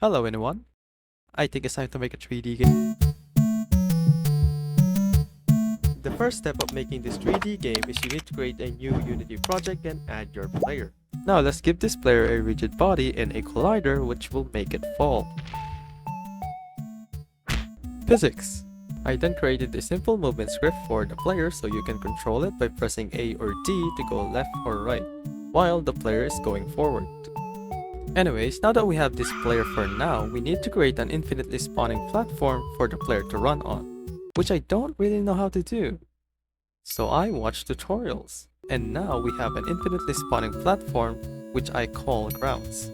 Hello everyone, I think it's time to make a 3D game. The first step of making this 3D game is you need to create a new Unity project and add your player. Now let's give this player a rigid body and a collider which will make it fall. Physics. I then created a simple movement script for the player so you can control it by pressing A or D to go left or right, while the player is going forward. Anyways, now that we have this player for now, we need to create an infinitely spawning platform for the player to run on, which I don't really know how to do. So I watched tutorials, and now we have an infinitely spawning platform which I call grounds.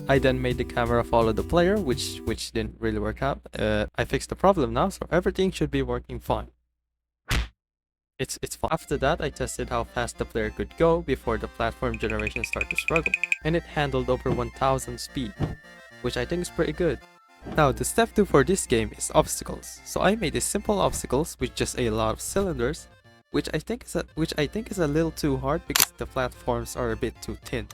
I then made the camera follow the player, which didn't really work out. I fixed the problem now, so everything should be working fine. It's fine. After that, I tested how fast the player could go before the platform generation started to struggle, and it handled over 1000 speed, which I think is pretty good. Now, the step 2 for this game is obstacles. So I made a simple obstacles with just a lot of cylinders, which I think is a little too hard because the platforms are a bit too thin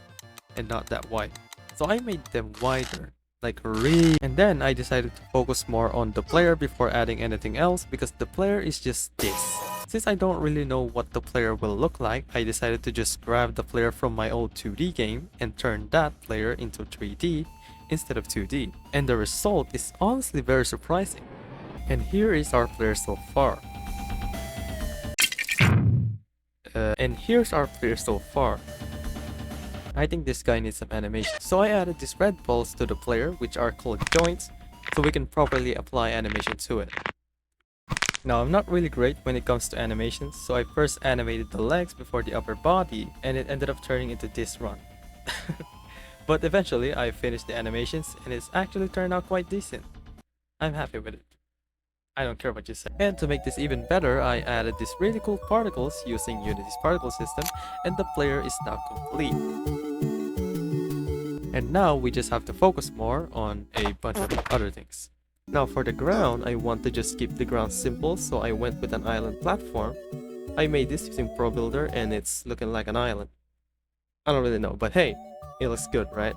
and not that wide. So I made them wider, like really. And then I decided to focus more on the player before adding anything else because the player is just this. Since I don't really know what the player will look like, I decided to just grab the player from my old 2D game and turn that player into 3D instead of 2D. And the result is honestly very surprising. And here is our player so far. I think this guy needs some animation. So I added these red balls to the player, which are called joints, so we can properly apply animation to it. Now, I'm not really great when it comes to animations, so I first animated the legs before the upper body, and it ended up turning into this run. But eventually, I finished the animations, and it's actually turned out quite decent. I'm happy with it. I don't care what you say. And to make this even better, I added these really cool particles using Unity's particle system, and the player is now complete. And now we just have to focus more on a bunch of other things. Now for the ground, I want to just keep the ground simple, so I went with an island platform. I made this using Pro Builder and it's looking like an island. I don't really know, but hey, it looks good, right?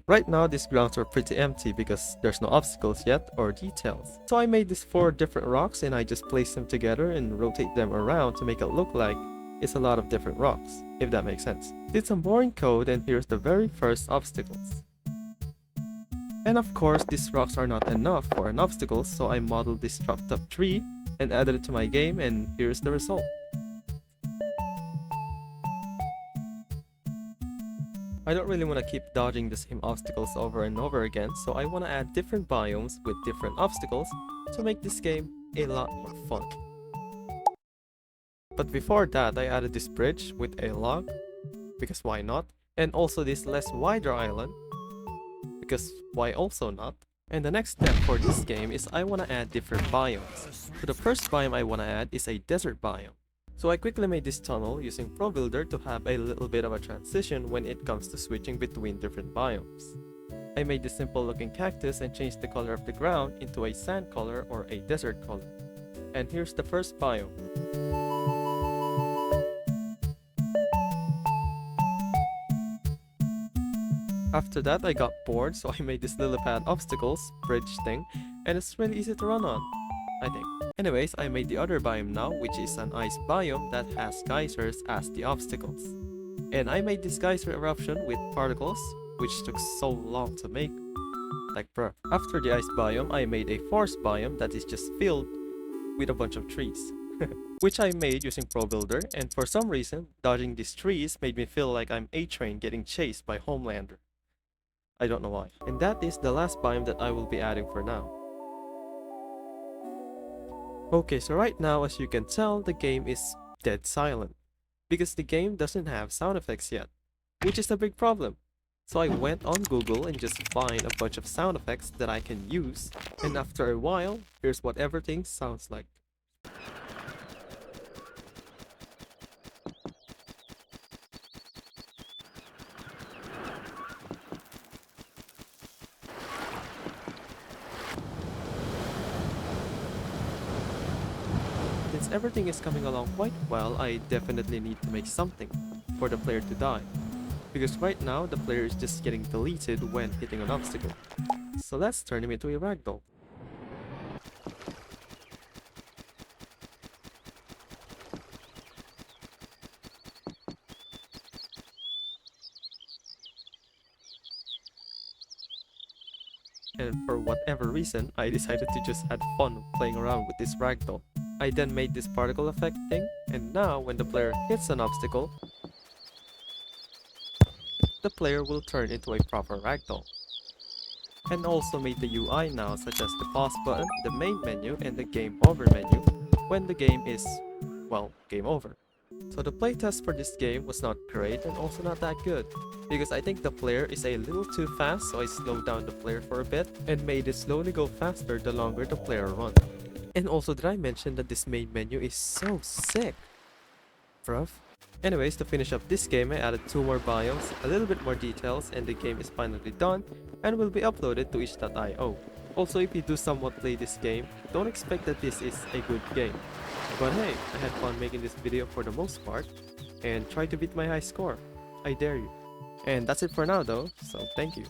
Right now these grounds are pretty empty because there's no obstacles yet or details. So I made these 4 different rocks and I just placed them together and rotate them around to make it look like it's a lot of different rocks, if that makes sense. Did some boring code and here's the very first obstacles. And of course, these rocks are not enough for an obstacle, so I modeled this chopped up tree and added it to my game, and here's the result. I don't really want to keep dodging the same obstacles over and over again, so I want to add different biomes with different obstacles to make this game a lot more fun. But before that, I added this bridge with a log, because why not? And also this less wider island, because why also not? And the next step for this game is I want to add different biomes. So the first biome I want to add is a desert biome. So I quickly made this tunnel using Pro Builder to have a little bit of a transition when it comes to switching between different biomes. I made this simple looking cactus and changed the color of the ground into a sand color or a desert color. And here's the first biome. After that, I got bored, so I made this lily pad obstacles bridge thing, and it's really easy to run on, I think. Anyways, I made the other biome now, which is an ice biome that has geysers as the obstacles. And I made this geyser eruption with particles, which took so long to make. Like bruh. After the ice biome, I made a forest biome that is just filled with a bunch of trees. Which I made using Pro Builder, and for some reason, dodging these trees made me feel like I'm A-Train getting chased by Homelander. I don't know why. And that is the last biome that I will be adding for now. Okay, so right now, as you can tell, the game is dead silent. Because the game doesn't have sound effects yet, which is a big problem. So I went on Google and just find a bunch of sound effects that I can use, and after a while, here's what everything sounds like. Since everything is coming along quite well, I definitely need to make something for the player to die. because right now the player is just getting deleted when hitting an obstacle. So let's turn him into a ragdoll. And for whatever reason, I decided to just have fun playing around with this ragdoll. I then made this particle effect thing, and now when the player hits an obstacle, the player will turn into a proper ragdoll. And also made the UI now, such as the pause button, the main menu, and the game over menu when the game is, well, game over. So the playtest for this game was not great and also not that good, because I think the player is a little too fast, so I slowed down the player for a bit and made it slowly go faster the longer the player runs. And also, did I mention that this main menu is so sick? Bruv. Anyways, to finish up this game, I added 2 more biomes, a little bit more details, and the game is finally done and will be uploaded to itch.io. Also, if you do somewhat play this game, don't expect that this is a good game. But hey, I had fun making this video for the most part, and try to beat my high score. I dare you. And that's it for now though, so thank you.